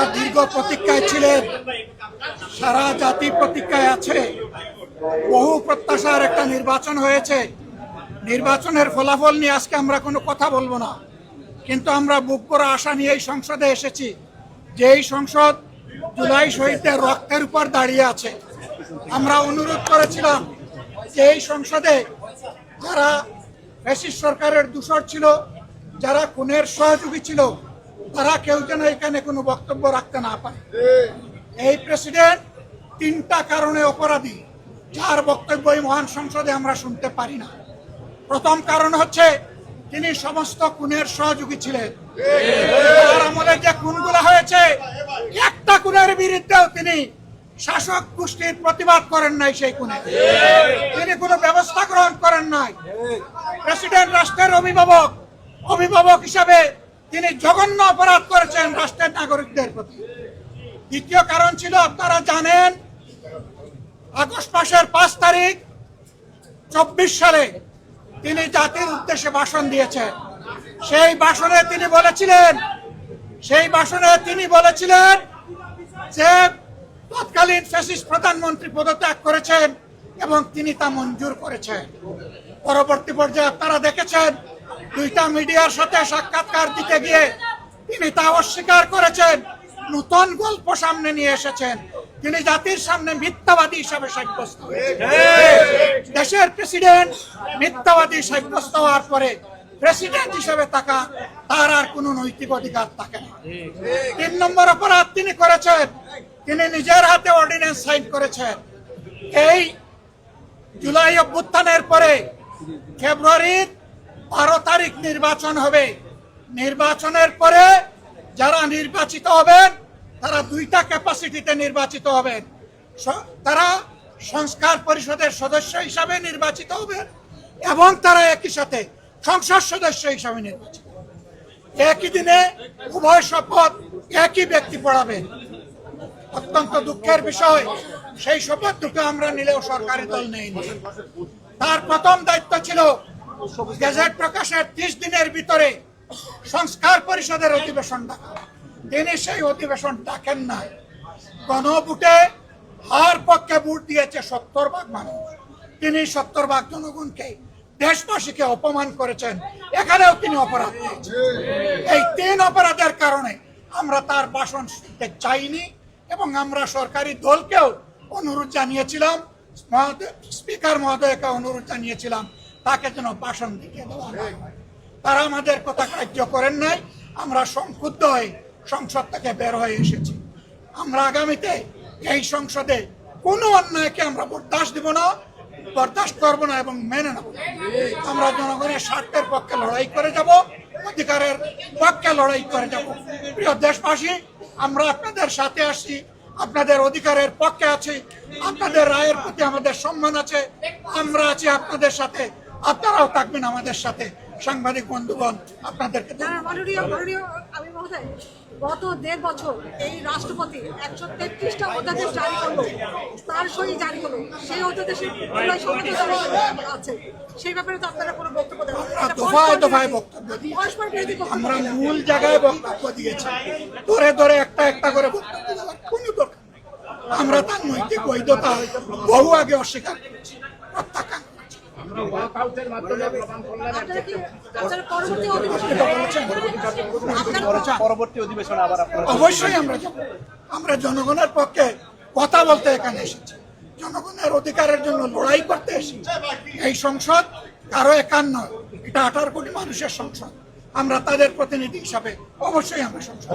আপনারা দীর্ঘ প্রতীক্ষায় ছিলেন, সারা জাতি প্রতীক্ষায় আছে। বহু প্রত্যাশার একটা নির্বাচন হয়েছে। নির্বাচনের ফলাফল নিয়ে আজকে আমরা কোনো কথা বলবো না, কিন্তু আমরা বুক ভরা আশা নিয়ে এই সংসদে এসেছি যে এই সংসদ জুলাই শহীদদের রক্তের উপর দাঁড়িয়ে আছে। আমরা অনুরোধ করেছিলাম যে এই সংসদে যারা ফ্যাসিস্ট সরকারের দূষর ছিল, যারা খুনের সহযোগী ছিল, তারা কেউ যেন এখানে কোনো বক্তব্য রাখতে না পারে। এই প্রেসিডেন্ট 3টা কারণে অপরাধী, যার বক্তব্য এই মহান সংসদে আমরা শুনতে পারি না। প্রথম কারণ হচ্ছে তিনি সমস্ত খুনের সহযোগী ছিলেন। তার আমলে যে খুনগুলো হয়েছে, একটা খুনের বিরুদ্ধেও তিনি শাসক গোষ্ঠীর প্রতিবাদ করেন নাই। সেই খুনে তিনি কোনো ব্যবস্থা গ্রহণ করেন নাই। প্রেসিডেন্ট রাষ্ট্রের অভিভাবক হিসাবে তিনি জঘন্য অপরাধ করেছেন রাষ্ট্রের নাগরিকদের প্রতি। দ্বিতীয় কারণ ছিল, আপনারা জানেন, আগস্ট মাসের 5 তারিখ 24 সালে তিনি জাতির উদ্দেশ্যে ভাষণ দিয়েছেন। সেই ভাষণে তিনি বলেছিলেন যে তৎকালীন ফ্যাসিস্ট প্রধানমন্ত্রী পদত্যাগ করেছেন এবং তিনি তা মঞ্জুর করেছেন। পরবর্তী পর্যায়ে আপনারা দেখেছেন, 2টা মিডিয়ার সাথে সাক্ষাৎকার দিতে গিয়ে তিনি তা অস্বীকার করেছেন। নতুন গল্প সামনে নিয়ে এসেছেন। তিনি জাতির সামনে মিথ্যাবাদী হিসাবে সাব্যস্ত হয়েছেন। দেশের প্রেসিডেন্ট মিথ্যাবাদী সাব্যস্ত হওয়ার পরে প্রেসিডেন্ট হিসেবে তার আর কোনো নৈতিক অধিকার থাকে না। 3 নম্বর অপরাধ তিনি করেছেন, তিনি নিজের হাতে অর্ডিন্যান্স সাইন করেছেন। এই জুলাই অভ্যুত্থানের পরে ফেব্রুয়ারির 12 তারিখ নির্বাচন হবে। নির্বাচনের পরে যারা নির্বাচিত হবেন তারা 2টা ক্যাপাসিটিতে নির্বাচিত হবেন। তারা সংস্কার পরিষদের সদস্য হিসাবে নির্বাচিত হবেন এবং তারা একই সাথে সংসদ সদস্য হিসাবে নির্বাচিত হবেন। একই দিনে উভয় শপথ একই ব্যক্তি পড়াবেন। অত্যন্ত দুঃখের বিষয়, সেই শপথ দুটো আমরা নিলেও সরকারি দল নেয়নি। তার প্রথম দায়িত্ব ছিল গেজেট প্রকাশের 30 দিনের ভিতরে সংস্কার পরিষদের অধিবেশন ডাকা। তিনি সেই অধিবেশন ডাকেন নাই। গণভোটে হার পক্ষে ভোট দিয়েছে 70% মানুষ। তিনি 70% জনগণকে, দেশবাসীকে অপমান করেছেন। এখানেও তিনি অপরাধ করেছেন। এই 3 অপরাধের কারণে আমরা তার ভাষণ শুনতে চাইনি এবং আমরা সরকারি দলকেও অনুরোধ জানিয়েছিলাম, স্পিকার মহোদয়কে অনুরোধ জানিয়েছিলাম তাকে যেন ভাষণ দিতে দেওয়া হয়। তারা আমাদের কথা কার্য করেন নাই। আমরা সংক্ষুব্ধ হয়ে সংসদ থেকে বের হয়ে এসেছি। আমরা আগামীতে এই সংসদে কোনো অন্যায়কে আমরা বরদাস্ত করবো না এবং মেনে নেব। আমরা জনগণের স্বার্থের পক্ষে লড়াই করে যাব, অধিকারের পক্ষে লড়াই করে যাব। প্রিয় দেশবাসী, আমরা আপনাদের সাথে আসছি, আপনাদের অধিকারের পক্ষে আছি, আপনাদের রায়ের প্রতি আমাদের সম্মান আছে। আমরা আছি আপনাদের সাথে, আপনারাও থাকবেন আমাদের সাথে। সাংবাদিক বন্ধুগণ, আপনাদেরকে আমি মহোদয়, গত 1.5 বছর এই রাষ্ট্রপতি 133টা অধ্যাদেশ জারি করলো, তার সই জারি হলো। সেই অধ্যাদেশের আছে, সেই ব্যাপারে তো আপনারা কোনো বক্তব্য দেন? দফায় বক্তব্য দিয়েছি। আমরা মূল জায়গায় বক্তব্য দিয়েছি। ধরে একটা করে বক্তব্য দেওয়ার কোনো দরকার নেই। আমরা তার নৈতিক বৈধতা বহু আগে অস্বীকার করেছি, প্রত্যাখ্যান করেছি। অবশ্যই আমরা জনগণের পক্ষে কথা বলতে এখানে এসেছি, জনগণের অধিকারের জন্য লড়াই করতে এসেছি। এই সংসদ কারো একার নয়, এটা 18 কোটি মানুষের সংসদ। আমরা তাদের প্রতিনিধি হিসাবে অবশ্যই আমরা সংসদ।